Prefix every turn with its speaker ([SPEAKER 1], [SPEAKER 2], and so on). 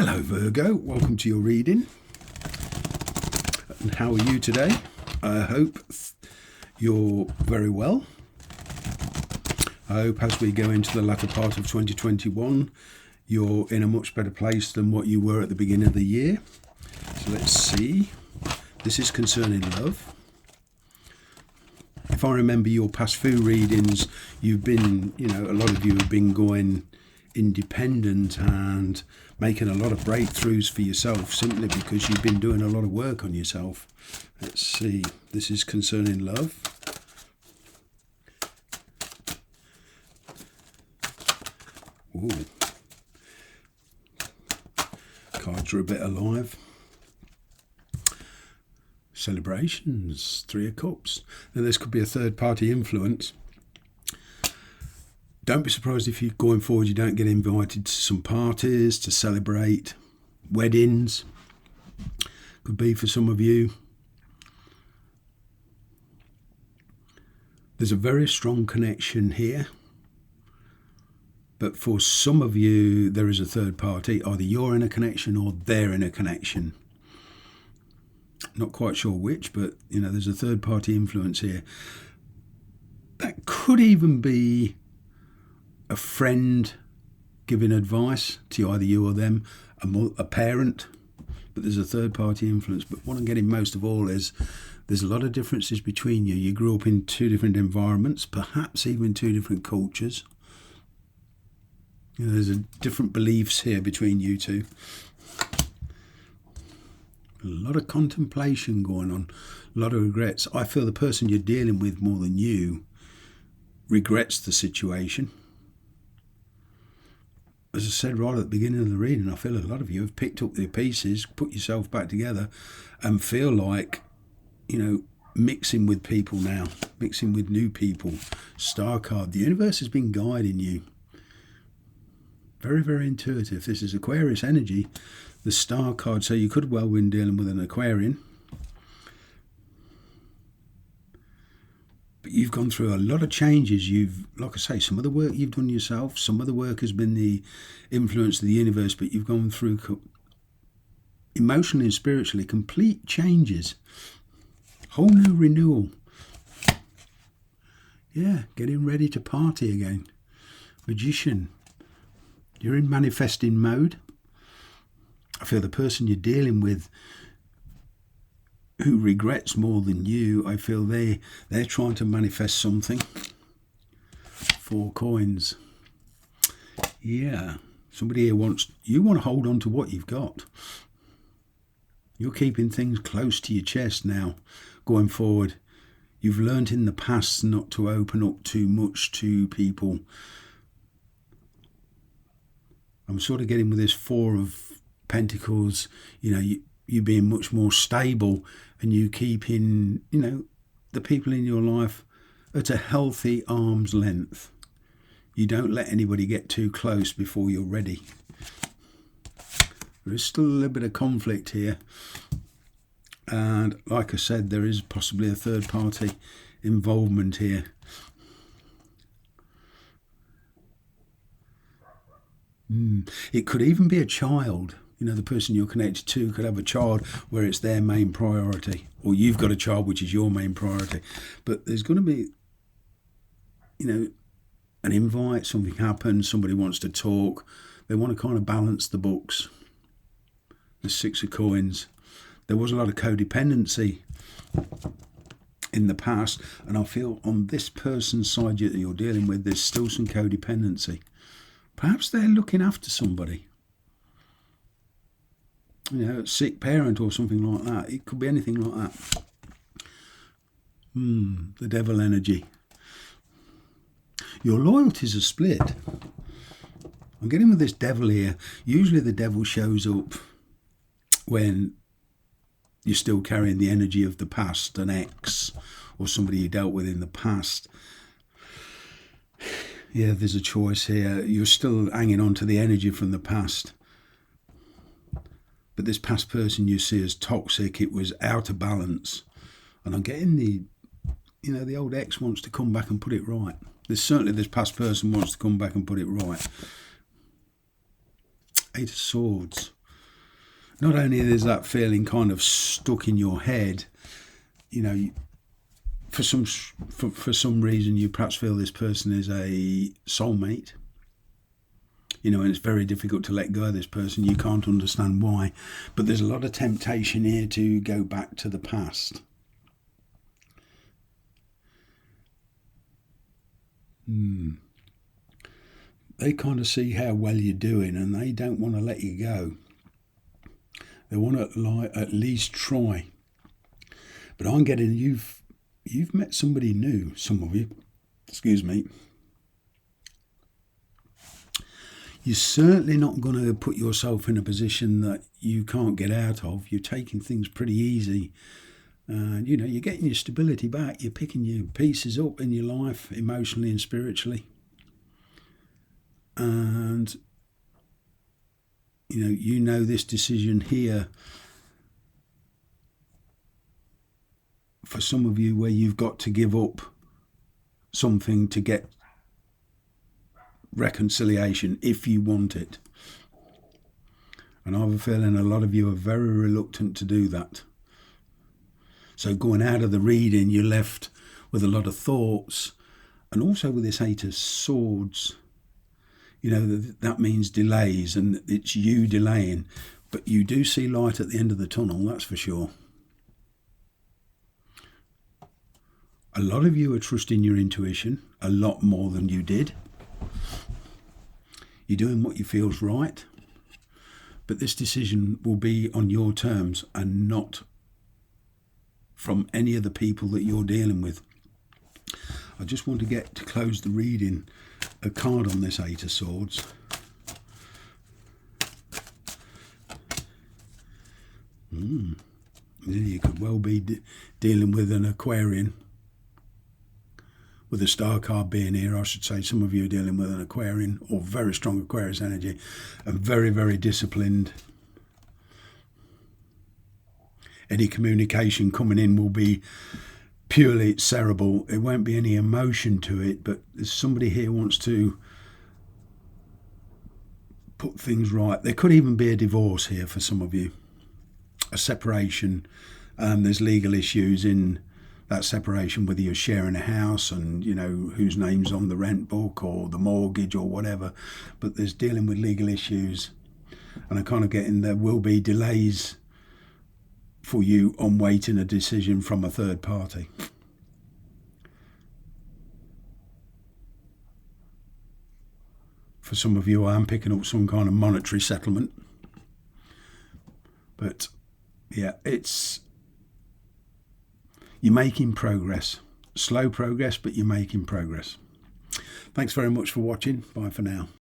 [SPEAKER 1] Hello Virgo, welcome to your reading. And how are you today? I hope you're very well. I hope as we go into the latter part of 2021, you're in a much better place than what you were at the beginning of the year. So let's see. This is concerning love. If I remember your past few readings, you've been, a lot of you have been going independent and making a lot of breakthroughs for yourself simply because you've been doing a lot of work on yourself. Let's see. This is concerning love. Ooh. Cards are a bit alive. Celebrations, 3 of Cups. Now this could be a third party influence. Don't be surprised if you going forward you don't get invited to some parties to celebrate, weddings. Could be for some of you. There's a very strong connection here. But for some of you there is a third party. Either you're in a connection or they're in a connection. Not quite sure which, but there's a third party influence here. That could even be a friend giving advice to either you or them, a parent, but there's a third party influence. But what I'm getting most of all is there's a lot of differences between you. You grew up in 2 different environments, perhaps even 2 different cultures. There's different beliefs here between you two. A lot of contemplation going on, a lot of regrets. I feel the person you're dealing with more than you regrets the situation. As I said right at the beginning of the reading, I feel a lot of you have picked up the pieces, put yourself back together and feel like, mixing with people now, mixing with new people. Star card. The universe has been guiding you. Very, very intuitive. This is Aquarius energy. The star card, so you could well be dealing with an Aquarian. But you've gone through a lot of changes. Like I say, some of the work you've done yourself, some of the work has been the influence of the universe, but you've gone through emotionally and spiritually complete changes. Whole new renewal. Yeah, getting ready to party again. Magician. You're in manifesting mode. I feel the person you're dealing with who regrets more than you, I feel they're trying to manifest something. 4 coins. Yeah. Somebody here you want to hold on to what you've got. You're keeping things close to your chest now, going forward. You've learnt in the past not to open up too much to people. I'm sort of getting with this 4 of Pentacles, you being much more stable and you keeping, the people in your life at a healthy arm's length. You don't let anybody get too close before you're ready. There is still a little bit of conflict here. And like I said, there is possibly a third party involvement here. It could even be a child. The person you're connected to could have a child where it's their main priority, or you've got a child which is your main priority. But there's going to be, an invite, something happens, somebody wants to talk. They want to kind of balance the books. The 6 of Coins. There was a lot of codependency in the past, and I feel on this person's side that you're dealing with, there's still some codependency. Perhaps they're looking after somebody. A sick parent or something like that. It could be anything like that. The devil energy. Your loyalties are split. I'm getting with this devil here. Usually the devil shows up when you're still carrying the energy of the past, an ex or somebody you dealt with in the past. Yeah, there's a choice here. You're still hanging on to the energy from the past. But this past person you see as toxic, it was out of balance. And I'm getting the old ex wants to come back and put it right. Certainly this past person wants to come back and put it right. 8 of Swords. not only is that feeling kind of stuck in your head, you know, for some reason you perhaps feel this person is a soulmate, you know, and it's very difficult to let go of this person. You can't understand why, but there's a lot of temptation here to go back to the past. They kind of see how well you're doing and they don't want to let you go. They want to at least try. But I'm getting you've met somebody new, some of you, excuse me. You're certainly not going to put yourself in a position that you can't get out of. You're taking things pretty easy. And, you know, you're getting your stability back. You're picking your pieces up in your life, emotionally and spiritually. And, you know this decision here, for some of you, where you've got to give up something to get reconciliation if you want it. And I have a feeling a lot of you are very reluctant to do that. So going out of the reading, you're left with a lot of thoughts, and also with this Eight of Swords, you know, that means delays, and it's you delaying, but you do see light at the end of the tunnel, that's for sure. A lot of you are trusting your intuition a lot more than you did. You're doing what you feel's right, but this decision will be on your terms and not from any of the people that you're dealing with. I just want to get to close the reading a card on this Eight of Swords. You could well be dealing with an Aquarian. With the star card being here, I should say some of you are dealing with an Aquarian or very strong Aquarius energy and very, very disciplined. Any communication coming in will be purely cerebral. It won't be any emotion to it, but somebody here wants to put things right. There could even be a divorce here for some of you, a separation. There's legal issues in that separation, whether you're sharing a house and, you know, whose name's on the rent book or the mortgage or whatever, but there's dealing with legal issues. And I kind of getting there will be delays for you on waiting a decision from a third party. For some of you, I am picking up some kind of monetary settlement. But yeah, you're making progress. Slow progress, but you're making progress. Thanks very much for watching. Bye for now.